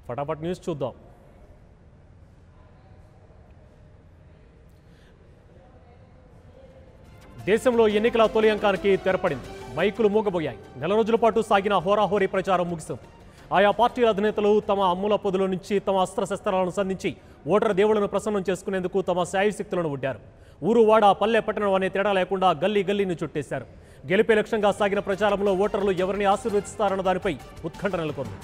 ఫటాఫట్ న్యూస్ చూద్దాం. దేశంలో ఎన్నికల తొలి అంకానికి తెరపడింది. మైకులు మూగబోయాయి. నెల రోజుల పాటు సాగిన హోరాహోరీ ప్రచారం ముగిసింది. ఆయా పార్టీల అధినేతలు తమ అమ్ముల పొదుల నుంచి తమ అస్త్రశస్త్రాలను సంధించి ఓటర్ దేవుళ్లను ప్రసన్నం చేసుకునేందుకు తమ శాయశక్తులను ఒడ్డారు. ఊరు వాడ పల్లె పట్టణం అనే తేడా లేకుండా గల్లీ గల్లీని చుట్టేశారు. గెలిపే లక్ష్యంగా సాగిన ప్రచారంలో ఓటర్లు ఎవరిని ఆశీర్వదిస్తారన్న దానిపై ఉత్కంఠ నెలకొంది.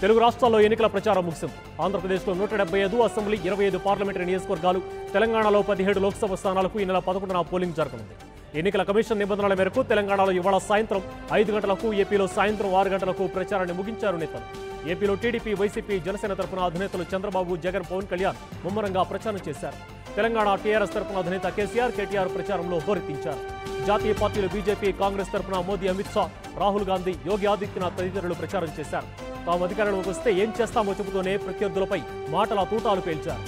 తెలుగు రాష్ట్రాల్లో ఎన్నికల ప్రచారం ముగిసింది. ఆంధ్రప్రదేశ్లో 175, అసెంబ్లీ 25 పార్లమెంటరీ నియోజకవర్గాలు, తెలంగాణలో 17 లోక్సభ స్థానాలకు ఈ నెల 11న పోలింగ్ జరగనుంది. ఎన్నికల కమిషన్ నిబంధనల మేరకు తెలంగాణలో ఇవాళ సాయంత్రం 5 గంటలకు, ఏపీలో సాయంత్రం 6 గంటలకు ప్రచారాన్ని ముగించారు నేతలు. ఏపీలో టీడీపీ, వైసీపీ, జనసేన తరపున అధినేతలు చంద్రబాబు, జగన్, పవన్ కళ్యాణ్ ముమ్మరంగా ప్రచారం చేశారు. తెలంగాణ టీఆర్ఎస్ తరపున అధినేత కేసీఆర్, కేటీఆర్ ప్రచారంలో హోరెత్తించారు. జాతీయ పార్టీలు బీజేపీ, కాంగ్రెస్ తరపున మోదీ, అమిత్ షా, రాహుల్ గాంధీ, యోగి ఆదిత్యనాథ్ తదితరులు ప్రచారం చేశారు. తాము అధికారంలోకి వస్తే ఏం చేస్తామో చెబుతూనే ప్రత్యర్థులపై మాటల తూటాలు పేల్చారు.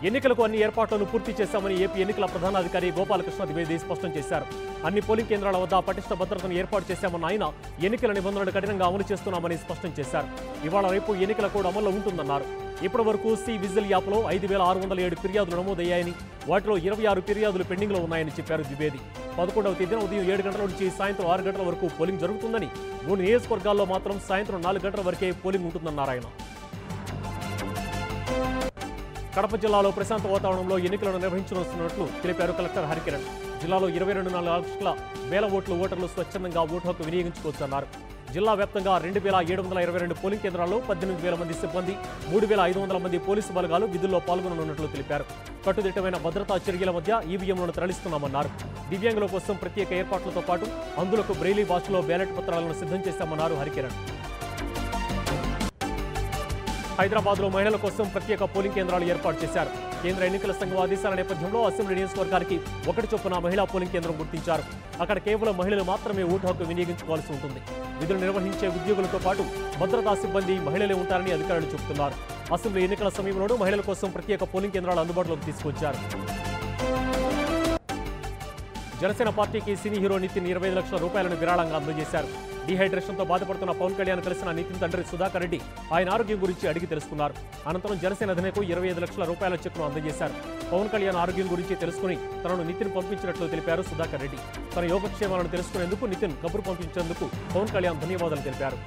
ఎన్నికలకు అన్ని ఏర్పాట్లను పూర్తి చేశామని ఏపీ ఎన్నికల ప్రధానాధికారి గోపాలకృష్ణ ద్వివేది స్పష్టం చేశారు. అన్ని పోలింగ్ కేంద్రాల వద్ద పటిష్ట భద్రతను ఏర్పాటు చేశామన్న ఆయన ఎన్నికల నిబంధనలు కఠినంగా అమలు చేస్తున్నామని స్పష్టం చేశారు. ఇవాళ రేపు ఎన్నికల కోడ్ అమల్లో ఉంటుందన్నారు. ఇప్పటి వరకు సి విజిల్ యాప్లో 5,607 ఫిర్యాదులు నమోదయ్యాయని, వాటిలో 26 ఫిర్యాదులు పెండింగ్లో ఉన్నాయని చెప్పారు ద్వివేది. 11వ తేదీన ఉదయం 7 గంటల నుంచి సాయంత్రం 6 గంటల వరకు పోలింగ్ జరుగుతుందని, 3 నియోజకవర్గాల్లో మాత్రం సాయంత్రం 4 గంటల వరకే పోలింగ్ ఉంటుందన్నారు ఆయన. కడప జిల్లాలో ప్రశాంత వాతావరణంలో ఎన్నికలను నిర్వహించనున్నట్లు తెలిపారు కలెక్టర్ హరికిరణ్. జిల్లాలో 22 లక్షల వేల ఓటర్లు స్వచ్ఛందంగా ఓటు హక్కు వినియోగించుకోవచ్చన్నారు. జిల్లా వ్యాప్తంగా 2,722 పోలింగ్ కేంద్రాల్లో 18,000 మంది సిబ్బంది, 3,500 మంది పోలీసు బలగాలు విధుల్లో పాల్గొననున్నట్లు తెలిపారు. కట్టుదిట్టమైన భద్రతా చర్యల మధ్య ఈవీఎంలను తరలిస్తున్నామన్నారు. దివ్యాంగుల కోసం ప్రత్యేక ఏర్పాట్లతో పాటు అందులకు బ్రెయిలీ భాషలో బ్యాలెట్ పత్రాలను సిద్ధం చేశామన్నారు హరికిరణ్. హైదరాబాద్లో మహిళల కోసం ప్రత్యేక పోలింగ్ కేంద్రాలు ఏర్పాటు చేశారు. కేంద్ర ఎన్నికల సంఘం ఆదేశాల నేపథ్యంలో అసెంబ్లీ నియోజకవర్గానికి 1 చొప్పున మహిళా పోలింగ్ కేంద్రం గుర్తించారు. అక్కడ కేవలం మహిళలు మాత్రమే ఓటు హక్కు వినియోగించుకోవాల్సి ఉంటుంది. విధులు నిర్వహించే ఉద్యోగులతో పాటు భద్రతా సిబ్బంది మహిళలే ఉంటారని అధికారులు చెబుతున్నారు. అసెంబ్లీ ఎన్నికల సమయంలోనూ మహిళల కోసం ప్రత్యేక పోలింగ్ కేంద్రాలు అందుబాటులోకి తీసుకొచ్చారు. జనసేన పార్టీకి సినీ హీరో నితిన్ 25 లక్షల రూపాయలను విరాళంగా అందజేశారు. డీహైడ్రేషన్తో బాధపడుతున్న పవన్ కళ్యాణ్ కలిసిన నితిన్ తండ్రి సుధాకర్ రెడ్డి ఆయన ఆరోగ్యం గురించి అడిగి తెలుసుకున్నారు. అనంతరం జనసేన అధినేతకు 25 లక్షల రూపాయల చెక్కును అందజేశారు. పవన్ కళ్యాణ్ ఆరోగ్యం గురించి తెలుసుకుని తనను నితిన్ పంపించినట్లు తెలిపారు సుధాకర్ రెడ్డి. తన యోగక్షేమాలను తెలుసుకునేందుకు నితిన్ కబురు పంపించేందుకు పవన్ కళ్యాణ్ ధన్యవాదాలు తెలిపారు.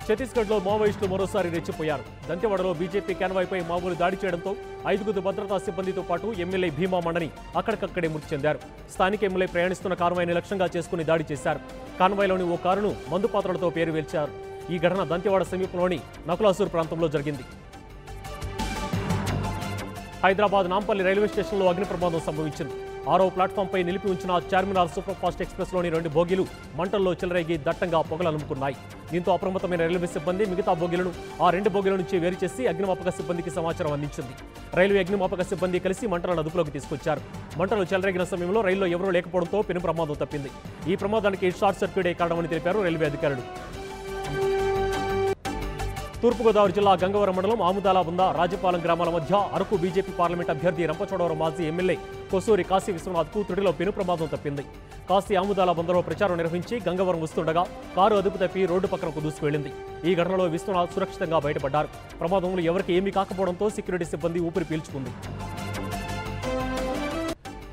ఛత్తీస్గఢ్లో మావోయిస్టులు మరోసారి రెచ్చిపోయారు. దంతెవాడలో బీజేపీ కాన్వాయ్పై మావోలు దాడి చేయడంతో 5 భద్రతా సిబ్బందితో పాటు ఎమ్మెల్యే భీమా మండని అక్కడికక్కడే మృతి చెందారు. స్థానిక ఎమ్మెల్యే ప్రయాణిస్తున్న కాన్వాయ్ని లక్ష్యంగా చేసుకుని దాడి చేశారు. కాన్వాయ్లోని ఓ కారును మందు పాత్రలతో పేరువేల్చారు. ఈ ఘటన దంతెవాడ సమీపంలోని నకులాసూర్ ప్రాంతంలో జరిగింది. హైదరాబాద్ నాంపల్లి రైల్వే స్టేషన్లో అగ్ని ప్రమాదం సంభవించింది. 6వ ప్లాట్ఫామ్పై నిలిపి ఉంచిన చార్మినార్ సూపర్ ఫాస్ట్ ఎక్స్ప్రెస్లోని 2 బోగీలు మంటల్లో చెలరేగి దట్టంగా పొగలనుకున్నాయి. దీంతో అప్రమత్తమైన రైల్వే సిబ్బంది మిగతా బోగీలను ఆ 2 బోగీల నుంచి వేరు చేసి అగ్నిమాపక సిబ్బందికి సమాచారం అందించింది. రైల్వే అగ్నిమాపక సిబ్బంది కలిసి మంటలను అదుపులోకి తీసుకొచ్చారు. మంటలు చెలరేగిన సమయంలో రైల్లో ఎవరూ లేకపోవడంతో పెను ప్రమాదం తప్పింది. ఈ ప్రమాదానికి షార్ట్ సర్క్యూటే కారణమని తెలిపారు రైల్వే అధికారులు. తూర్పుగోదావరి జిల్లా గంగవరం మండలం ఆముదాల బుంద రాజపాలెం గ్రామాల మధ్య అరకు బీజేపీ పార్లమెంట్ అభ్యర్థి రంపచోడవరం మాజీ ఎమ్మెల్యే కొసూరి కాశీ విశ్వనాథ్కు త్రుటిలో పెను ప్రమాదం తప్పింది. కాశీ ఆముదాల బందలో ప్రచారం నిర్వహించి గంగవరం వస్తుండగా కారు అదుపు తప్పి రోడ్డు పక్కనకు దూసుకువెళ్లింది. ఈ ఘటనలో విశ్వనాథ్ సురక్షితంగా బయటపడ్డారు. ప్రమాదంలో ఎవరికి ఏమీ కాకపోవడంతో సెక్యూరిటీ సిబ్బంది ఊపిరి పీల్చుకుంది.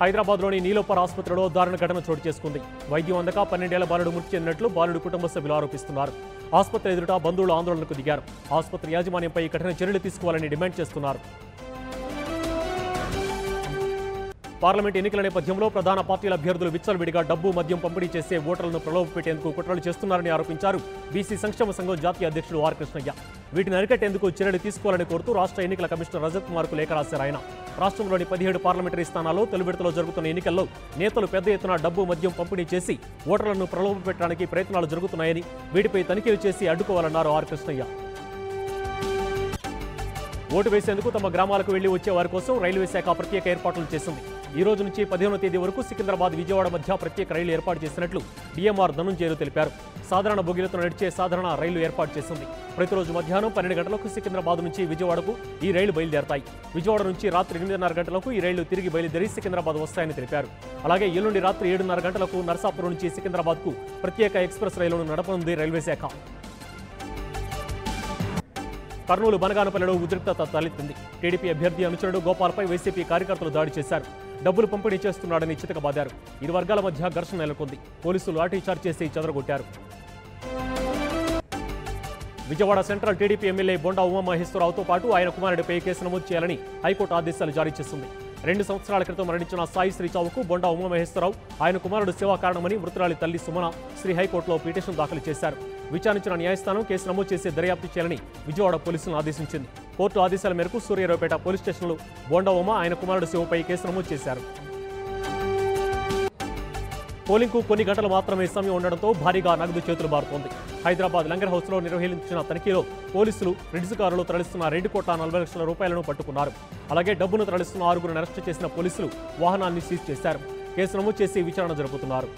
హైదరాబాద్లోని నీలోపర్ ఆసుపత్రిలో దారుణ ఘటన చోటు చేసుకుంది. వైద్యం అందక 12 ఏళ్ల బాలుడు మృతి చెందినట్లు బాలుడు కుటుంబ సభ్యులు ఆరోపిస్తున్నారు. ఆసుపత్రి ఎదుట బంధువులు ఆందోళనకు దిగారు. ఆసుపత్రి యాజమాన్యంపై కఠిన చర్యలు తీసుకోవాలని డిమాండ్ చేస్తున్నారు. పార్లమెంట్ ఎన్నికల నేపథ్యంలో ప్రధాన పార్టీల అభ్యర్థులు విచ్చలవిడిగా డబ్బు, మద్యం పంపిణీ చేసే ఓటర్లను ప్రలోభపెట్టేందుకు కుట్రలు చేస్తున్నారని ఆరోపించారు బీసీ సంక్షేమ సంఘం జాతీయ అధ్యక్షుడు ఆర్ కృష్ణయ్య. వీటిని అరికట్టేందుకు చర్యలు తీసుకోవాలని కోరుతూ రాష్ట్ర ఎన్నికల కమిషనర్ రజత్ కుమార్కు లేఖ రాశారు ఆయన. రాష్ట్రంలోని 17 పార్లమెంటరీ స్థానాల్లో తొలి విడతలో జరుగుతున్న ఎన్నికల్లో నేతలు పెద్ద ఎత్తున డబ్బు, మద్యం పంపిణీ చేసి ఓటర్లను ప్రలోభపెట్టడానికి ప్రయత్నాలు జరుగుతున్నాయని, వీటిపై తనిఖీలు చేసి అడ్డుకోవాలన్నారు ఆర్ కృష్ణయ్య. ఓటు వేసేందుకు తమ గ్రామాలకు వెళ్లి వచ్చే వారి కోసం రైల్వే శాఖ ప్రత్యేక ఏర్పాట్లు చేసింది. ఈ రోజు నుంచి 15వ తేదీ వరకు సికింద్రాబాద్ విజయవాడ మధ్య ప్రత్యేక రైలు ఏర్పాటు చేసినట్లు డీఎంఆర్ ధనుంజయలు తెలిపారు. సాధారణ బోగీలతో నడిచే సాధారణ రైలు ఏర్పాటు చేసింది. ప్రతిరోజు మధ్యాహ్నం 12 గంటలకు సికింద్రాబాద్ నుంచి విజయవాడకు ఈ రైలు బయలుదేరతాయి. విజయవాడ నుంచి రాత్రి 8:30 గంటలకు ఈ రైళ్లు తిరిగి బయలుదేరి సికింద్రాబాద్ వస్తాయని తెలిపారు. అలాగే ఎల్లుండి రాత్రి 7:30 గంటలకు నర్సాపురం నుంచి సికింద్రాబాద్కు ప్రత్యేక ఎక్స్ప్రెస్ రైలును నడపనుంది రైల్వే శాఖ. కర్నూలు బనగానపల్లిలో ఉద్రిక్తత తలెత్తింది. టీడీపీ అభ్యర్థి అనుచరుడు గోపాల్పై వైసీపీ కార్యకర్తలు దాడి చేశారు. డబ్బులు పంపిణీ చేస్తున్నాడని చితకబాదారు. ఇరు వర్గాల మధ్య ఘర్షణ నెలకొంది. పోలీసులు లాఠీచార్జ్ చేసి చెదరగొట్టారు. Vijayawada central TDP MLA Bonda ఉమామహేశ్వరరావుతో పాటు ఆయన కుమారుడిపై కేసు నమోదు చేయాలని హైకోర్టు ఆదేశాలు జారీ చేసింది. 2 సంవత్సరాల క్రితం మరణించిన సాయి శ్రీ చావుకు బొండా ఉమామహేశ్వరరావు ఆయన కుమారుడు శివ కారణమని మృతురాలి తల్లి సుమన శ్రీ హైకోర్టులో పిటిషన్ దాఖలు చేశారు. విచారించిన న్యాయస్థానం కేసు నమోదు చేసి దర్యాప్తు చేయాలని విజయవాడ పోలీసులను ఆదేశించింది. కోర్టు ఆదేశాల మేరకు సూర్యారావుపేట పోలీస్ స్టేషన్లో బొండా ఉమ ఆయన కుమారుడు శివపై కేసు నమోదు చేశారు. పోలింగ్కు కొన్ని గంటలు మాత్రమే సమయం ఉండడంతో భారీగా నగదు చేతులు బారుతోంది. హైదరాబాద్ లంగర్ హౌస్లో నిర్వహించిన తనిఖీలో పోలీసులు రిడ్జ్ కారులో తరలిస్తున్న 2,40 లక్షల రూపాయలను పట్టుకున్నారు. అలాగే డబ్బును తరలిస్తున్న 6గురిని అరెస్టు చేసిన పోలీసులు వాహనాన్ని సీజ్ చేశారు. కేసు నమోదు చేసి విచారణ జరుపుతున్నారు.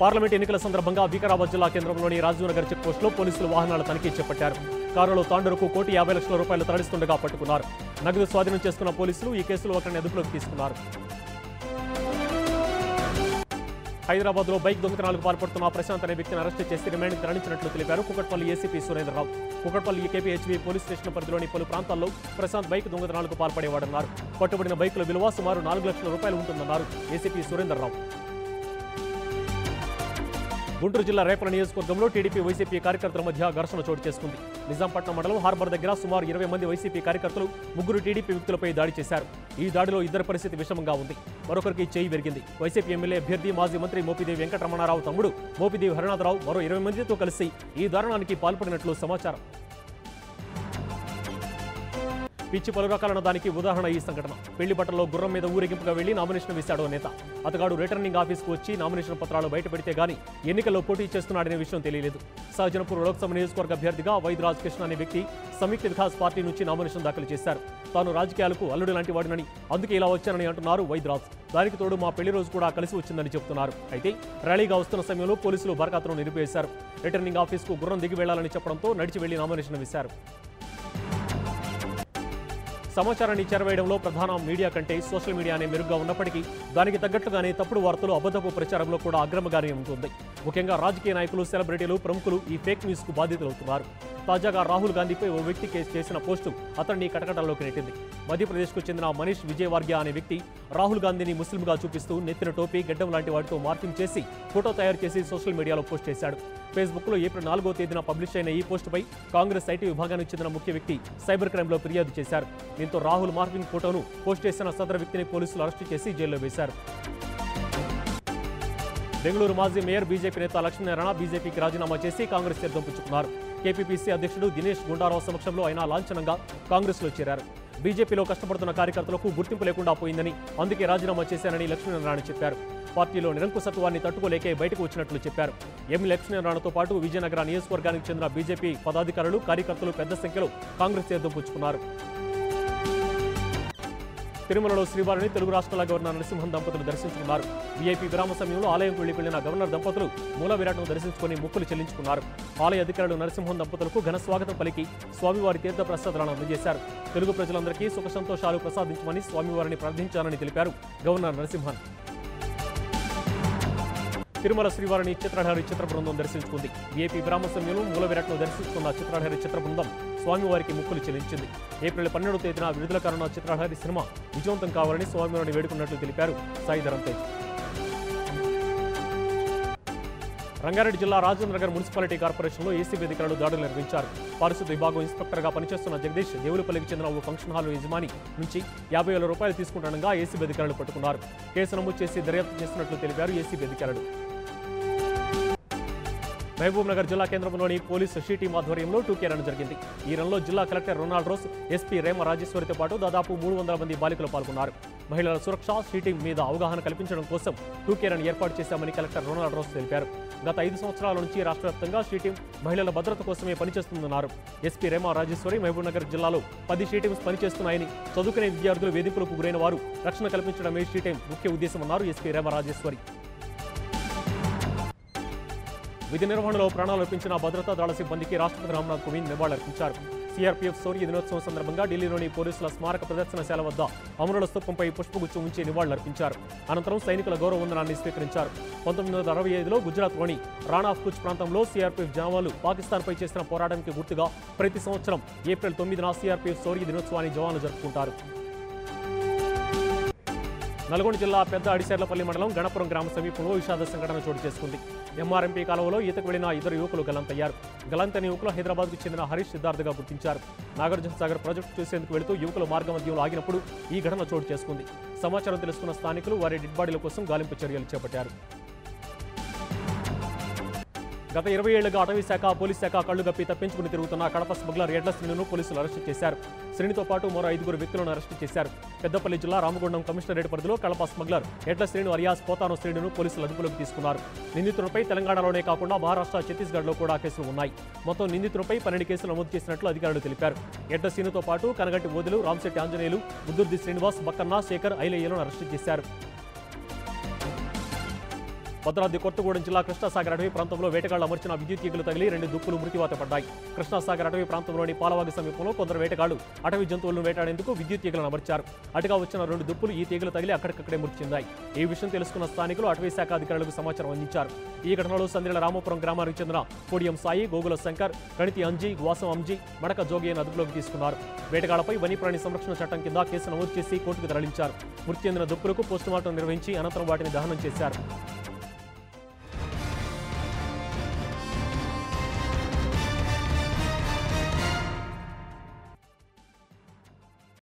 పార్లమెంట్ ఎన్నికల సందర్భంగా వికారాబాద్ జిల్లా కేంద్రంలోని రాజీవ్నగర్ చెక్ పోస్టులో పోలీసులు వాహనాల తనిఖీ చేపట్టారు. కారులో తాండూరుకు 1,50 లక్షల రూపాయలు తరలిస్తుండగా పట్టుకున్నారు. నగదు స్వాధీనం చేసుకున్న పోలీసులు ఈ కేసులో ఒకరిని అదుపులోకి తీసుకున్నారు. హైదరాబాద్లో బైక్ దొంగతనాలకు పాల్పడుతున్న ప్రశాంత్ అనే వ్యక్తిని అరెస్టు చేసి రిమాండ్కి తరలించినట్లు తెలిపారు Kukatpally ACP Surendra Rao. Kukatpally KPHB police station పరిధిలోని పలు ప్రాంతాల్లో ప్రశాంత్ బైక్ దొంగతనాలకు పాల్పడేవాడన్నారు. పట్టుబడిన బైకుల విలువ సుమారు 4 లక్షల రూపాయలు ఉంటుందన్నారు ఏసీపీ సురేంద్రరావు. గుంటూరు జిల్లా రేపల నియోజకవర్గంలో టీడీపీ వైసీపీ కార్యకర్తల మధ్య ఘర్షణ చోటు చేసుకుంది. నిజాంపట్నం మండలం హార్బర్ దగ్గర సుమారు 20 మంది వైసీపీ కార్యకర్తలు 3 టీడీపీ వ్యక్తులపై దాడి చేశారు. ఈ దాడిలో ఇద్దరి పరిస్థితి విషమంగా ఉంది. మరొకరికి చేయి విరిగింది. వైసీపీ ఎమ్మెల్యే అభ్యర్థి మాజీ మంత్రి మోపిదేవి వెంకటరమణారావు తమ్ముడు మోపిదేవి హరినాథరావు మరో 20 మందితో కలిసి ఈ దారుణానికి పాల్పడినట్లు సమాచారం. పిచ్చి పలు రకాలన్న దానికి ఉదాహరణ ఈ సంఘటన. పెళ్లి బట్టల్లో గుర్రం మీద ఊరేగింపుగా వెళ్లి నామినేషన్ వేశాడు నేత. అతగాడు రిటర్నింగ్ ఆఫీస్కు వచ్చి నామినేషన్ పత్రాలు బయటపెడితే గానీ ఎన్నికల్లో పోటీ చేస్తున్నాడనే విషయం తెలియలేదు. సహజనపూర్ లోక్సభ నియోజకవర్గ అభ్యర్థిగా వైద్యరాజ్ కృష్ణ అనే వ్యక్తి సంయుక్త వికాస్ పార్టీ నుంచి నామినేషన్ దాఖలు చేశారు. తాను రాజకీయాలకు అల్లుడు లాంటి వాడినని, అందుకే ఇలా వచ్చానని అంటున్నారు వైద్యరాజ్. దానికి తోడు మా పెళ్లి రోజు కూడా కలిసి వచ్చిందని చెబుతున్నారు. అయితే ర్యాలీగా వస్తున్న సమయంలో పోలీసులు బరఖాతును నిలిపివేశారు. రిటర్నింగ్ ఆఫీస్కు గుర్రం దిగి వెళ్లాలని చెప్పడంతో నడిచి వెళ్లి నామినేషన్ వేశారు. సమాచారాన్ని చేరవేయడంలో ప్రధాన మీడియా కంటే సోషల్ మీడియానే మెరుగ్గా ఉన్నప్పటికీ దానికి తగ్గట్లుగానే తప్పుడు వార్తలు, అబద్ధపు ప్రచారంలో కూడా అగ్రమగానే ఉంటుంది. ముఖ్యంగా రాజకీయ నాయకులు, సెలబ్రిటీలు, ప్రముఖులు ఈ ఫేక్ న్యూస్ కు బాధితులవుతున్నారు. తాజాగా రాహుల్ గాంధీపై ఓ వ్యక్తి చేసిన పోస్టు అతన్ని కటకటాల్లోకి నెట్టింది. మధ్యప్రదేశ్కు చెందిన మనీష్ విజయవర్గీయ అనే వ్యక్తి రాహుల్ గాంధీని ముస్లింగా చూపిస్తూ నెత్తిన టోపీ, గడ్డం లాంటి వాటితో మార్కింగ్ చేసి ఫోటో తయారు చేసి సోషల్ మీడియాలో పోస్ట్ చేశాడు. ఫేస్బుక్లో ఏప్రిల్ 4వ తేదీన పబ్లిష్ అయిన ఈ పోస్టుపై కాంగ్రెస్ ఐటీ విభాగానికి చెందిన ముఖ్య వ్యక్తి సైబర్ క్రైమ్లో ఫిర్యాదు చేశారు. దీంతో రాహుల్ మార్కింగ్ ఫోటోను పోస్ట్ చేసిన సదరు వ్యక్తిని పోలీసులు అరెస్టు చేసి జైల్లో వేశారు. బెంగళూరు మాజీ మేయర్ బీజేపీ నేత లక్ష్మీనారాయణ బీజేపీకి రాజీనామా చేసి కాంగ్రెస్ తీర్థం పుచ్చుకున్నారు. కేపీపీసీ అధ్యక్షుడు దినేష్ గుండారావు సమక్షంలో ఆయన లాంఛనంగా కాంగ్రెస్లో చేరారు. బీజేపీలో కష్టపడుతున్న కార్యకర్తలకు గుర్తింపు లేకుండా పోయిందని, అందుకే రాజీనామా చేశానని లక్ష్మీనారాయణ చెప్పారు. పార్టీలో నిరంకుశత్వాన్ని తట్టుకోలేకే బయటకు వచ్చినట్లు చెప్పారు. ఎం లక్ష్మీనారాయణతో పాటు విజయనగర నియోజకవర్గానికి చెందిన బీజేపీ పదాధికారులు, కార్యకర్తలు పెద్ద సంఖ్యలో కాంగ్రెస్ తీర్థం పుచ్చుకున్నారు. తిరుమలలో శ్రీవారిని తెలుగు రాష్ట్రాల గవర్నర్ నరసింహన్ దంపతులు దర్శించుకున్నారు. వీఐపీ విరామ సమయంలో ఆలయంకు వెళ్లిన గవర్నర్ దంపతులు మూల విరాట్ను దర్శించుకుని మొక్కులు చెల్లించుకున్నారు. ఆలయ అధికారులు నరసింహన్ దంపతులకు ఘన స్వాగతం పలికి స్వామివారి తీర్థ ప్రసాదాలను అందజేశారు. తెలుగు ప్రజలందరికీ సుఖ సంతోషాలు ప్రసాదించమని స్వామివారిని ప్రార్థించాలని తెలిపారు గవర్నర్ నరసింహన్. తిరుమల శ్రీవారిని చిత్రలహరి చిత్ర బృందం దర్శించుకుంది. వీఐపీ విరామ సమయంలో మూల విరాట్ను దర్శించుకున్న చిత్రలహరి చిత్ర బృందం స్వామివారికి మొక్కులు చెల్లించింది. ఏప్రిల్ 12వ తేదీన విడుదల కానున్న చిత్రలహరి సినిమా విజయవంతం కావాలని స్వామివారిని వేడుకున్నట్లు తెలిపారు సాయిధరం తేజ్. రంగారెడ్డి జిల్లా రాజేంద్రనగర్ మున్సిపాలిటీ కార్పొరేషన్లో ఏసీబీ అధికారులు దాడులు నిర్వహించారు. పారిశుద్ధ్య విభాగం ఇన్స్పెక్టర్గా పనిచేస్తున్న జగదీష్ దేవులపల్లికి చెందిన ఓ ఫంక్షన్ హాల్ యజమాని నుంచి 50,000 రూపాయలు తీసుకుంటుండగా ఏసీబీ అధికారులు పట్టుకున్నారు. కేసు నమోదు చేసి దర్యాప్తు చేస్తున్నట్లు తెలిపారు ఏసీబీ అధికారులు. మహబూబ్ నగర్ జిల్లా కేంద్రంలోని పోలీసు షీ టీం ఆధ్వర్యంలో 2K రన్ జరిగింది. ఈ రన్లో జిల్లా కలెక్టర్ రొనాల్డ్ రోస్, ఎస్పీ రేమ రాజేశ్వరితో పాటు దాదాపు 300 మంది బాలికలు పాల్గొన్నారు. మహిళల సురక్ష, షీ టీం మీద అవగాహన కల్పించడం కోసం 2K రన్ ఏర్పాటు చేశామని కలెక్టర్ రొనాల్డ్ రోస్ తెలిపారు. గత 5 సంవత్సరాల నుంచి రాష్ట్ర వ్యాప్తంగా షీ టీం మహిళల భద్రత కోసమే పనిచేస్తుందన్నారు. ఎస్పీ రేమ రాజేశ్వరి మహబూబ్ నగర్ జిల్లాలో 10 షీ టీమ్స్ పనిచేస్తున్నాయని, చదువుకునే విద్యార్థులు వేధింపులకు గురైన వారు రక్షణ కల్పించడమే షీ టీం ముఖ్య ఉద్దేశమన్నారు ఎస్పీ రేమ రాజేశ్వరి. విధి నిర్వహణలో ప్రాణాలు అర్పించిన భద్రతా దళ సిబ్బందికి రాష్ట్రపతి రామ్నాథ్ కోవింద్ నివాళులర్పించారు. సిఆర్పీఎఫ్ శౌర్య దినోత్సవం సందర్భంగా ఢిల్లీలోని పోలీసుల స్మారక ప్రదర్శనశాల వద్ద అమరుల స్తూపంపై పుష్పగుచ్చం ఉంచి నివాళులర్పించారు. అనంతరం సైనికుల గౌరవ వందనాన్ని స్వీకరించారు. 1965లో గుజరాత్లోని రాణా ఆఫ్ కుచ్ ప్రాంతంలో సిఆర్పీఎఫ్ జవాన్లు పాకిస్తాన్పై చేసిన పోరాటానికి గుర్తుగా ప్రతి సంవత్సరం ఏప్రిల్ 9న సిఆర్పీఎఫ్ శౌర్య దినోత్సవాన్ని జవాన్లు జరుపుకుంటారు. నల్గొండ జిల్లా పెద్ద అడిశర్లపల్లి మండలం గణపురం గ్రామ సమీపంలో విషాద సంఘటన చోటు చేసుకుంది. ఎంఆర్ఎంపీ కాలువలో ఈతకు వెళ్లిన 2 యువకులు గల్లంతయ్యారు. గల్లంతైన యువకులు హైదరాబాద్కు చెందిన హరీష్ సిద్ధార్థగా గుర్తించారు. నాగార్జున సాగర్ ప్రాజెక్టు చూసేందుకు వెళుతూ యువకులు మార్గమధ్యంలో ఆగినప్పుడు ఈ ఘటన చోటు చేసుకుంది. సమాచారం తెలుసుకున్న స్థానికులు వారి డెడ్ బాడీల కోసం గాలింపు చర్యలు చేపట్టారు. గత 20 ఏళ్లుగా అటవీ శాఖ, పోలీస్ శాఖ కళ్లు గప్పి తప్పించుకుని తిరుగుతున్న కడప స్మగ్లర్ ఎడ్ల శ్రీనును పోలీసులు అరెస్టు చేశారు. శ్రీనితో పాటు మరో 5 వ్యక్తులను అరెస్టు చేశారు. పెద్దపల్లి జిల్లా రామగుండం కమిషనరేట్ పరిధిలో కడప స్మగ్లర్ ఎడ్ల శ్రీను అలియాస్ పోతాను శ్రీనును పోలీసులు అదుపులోకి తీసుకున్నారు. నిందితులపై తెలంగాణలోనే కాకుండా మహారాష్ట్ర, ఛత్తీస్గఢ్లో కూడా కేసులు ఉన్నాయి. మొత్తం నిందితులపై 12 కేసులు నమోదు చేసినట్లు అధికారులు తెలిపారు. ఎడ్ల శ్రీనుతో పాటు కనగంటి ఓదెలు, రామశెట్టి ఆంజనేయులు, ముద్దుర్ది శ్రీనివాస్, బక్కన్న, శేఖర్, ఐలయ్యలను అరెస్టు చేశారు. భద్రాద్రి కొత్తగూడెం జిల్లా కృష్ణాసాగర్ అటవీ ప్రాంతంలో వేటగాళ్లు అమర్చిన విద్యుత్ తీగలు తగిలి 2 దుప్పులు మృత్యువాత పడ్డాయి. కృష్ణాసాగర్ అటవీ ప్రాంతంలోని పాలవాగు సమీపంలో కొందరు వేటగాళ్లు అటవీ జంతువులను వేటాడేందుకు విద్యుత్ తీగలను అమర్చారు. అటుగా వచ్చిన 2 దుప్పులు ఈ తీగలు తగిలి అక్కడికక్కడే మృతి చెందాయి. ఈ విషయం తెలుసుకున్న స్థానికులు అటవీ శాఖ అధికారులకు సమాచారం అందించారు. ఈ ఘటనలో సందిల రామపురం గ్రామానికి చెందిన కోడియం సాయి, గోగుల శంకర్, గణితి అంజీ, వాసం అంజీ, మడక జోగిని అదుపులోకి తీసుకున్నారు. వేటగాళ్లపై వన్యప్రాణి సంరక్షణ చట్టం కింద కేసు నమోదు చేసి కోర్టుకు తరలించారు. మృతి చెందిన దుప్పులకు పోస్టుమార్టం నిర్వహించి అనంతరం వాటిని దహనం చేశారు.